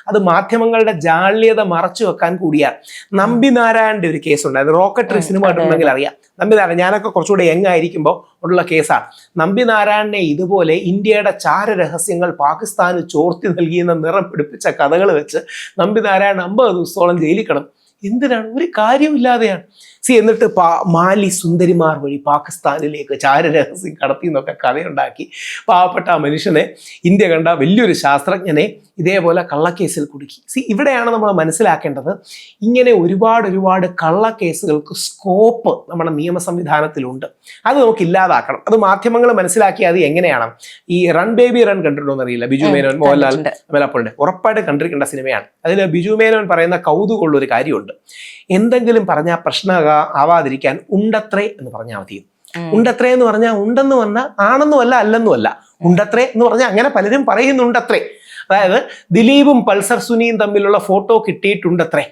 അത് മാധ്യമങ്ങളുടെ ജാള്യത മറച്ചു വെക്കാൻ കൂടിയാണ്. നമ്പിനാരായണന്റെ ഒരു കേസ് ഉണ്ടായിരുന്നു. റോക്കറ്ററി സിനിമ കണ്ടിട്ടുണ്ടെങ്കിൽ അറിയാം. നമ്പിനാരായണൻ, ഞാനൊക്കെ കുറച്ചുകൂടെ യങ് ആയിരിക്കുമ്പോൾ ഉള്ള കേസാണ്. നമ്പിനാരായണനെ ഇതുപോലെ ഇന്ത്യയുടെ ചാരരഹസ്യങ്ങൾ പാകിസ്ഥാന് ചോർത്തി നൽകിയെന്ന നിറം പിടിപ്പിച്ച കഥകൾ വെച്ച് നമ്പിനാരായണൻ 50 ദിവസത്തോളം ജയിലിൽ കിടന്നു. എന്തിനാണ്? ഒരു കാര്യമില്ലാതെയാണ്. എന്നിട്ട് മാലി സുന്ദരിമാർ വഴി പാകിസ്ഥാനിലേക്ക് ചാരരഹസ്യം കടത്തി എന്നൊക്കെ കഥയുണ്ടാക്കി പാവപ്പെട്ട ആ മനുഷ്യനെ, ഇന്ത്യ കണ്ട വലിയൊരു ശാസ്ത്രജ്ഞനെ ഇതേപോലെ കള്ളക്കേസിൽ കുടുക്കി. ഇവിടെയാണ് നമ്മൾ മനസ്സിലാക്കേണ്ടത്, ഇങ്ങനെ ഒരുപാട് കള്ളക്കേസുകൾക്ക് സ്കോപ്പ് നമ്മുടെ നിയമ സംവിധാനത്തിലുണ്ട്. അത് നമുക്ക് ഇല്ലാതാക്കണം. അത് മാധ്യമങ്ങൾ മനസ്സിലാക്കിയാൽ അത് എങ്ങനെയാണ്? ഈ റൺ ബേബി റൺ കണ്ടിട്ടുണ്ടോ എന്നറിയില്ല, ബിജു മേനോൻ, മോഹൻലാൽ, അമലാപ്പളുടെ ഉറപ്പായിട്ട് കണ്ടിരിക്കേണ്ട സിനിമയാണ്. അതിൽ ബിജു മേനോൻ പറയുന്ന കൗതുകമുള്ളൊരു കാര്യമുണ്ട്. എന്തെങ്കിലും പറഞ്ഞാൽ പ്രശ്നം ആവാതിരിക്കാൻ ഉണ്ടത്രേ എന്ന് പറഞ്ഞാൽ മതി. ഉണ്ടത്രേ എന്ന് പറഞ്ഞാൽ ഉണ്ടെന്ന് പറഞ്ഞാൽ ആണെന്നുമല്ല അല്ലെന്നുമല്ല, ഉണ്ടത്രേ എന്ന് പറഞ്ഞാൽ അങ്ങനെ പലരും പറയുന്നുണ്ടത്രേ. അതായത് ദിലീപും പൾസർ സുനിയും തമ്മിലുള്ള ഫോട്ടോ കിട്ടിയിട്ടുണ്ടത്രേ.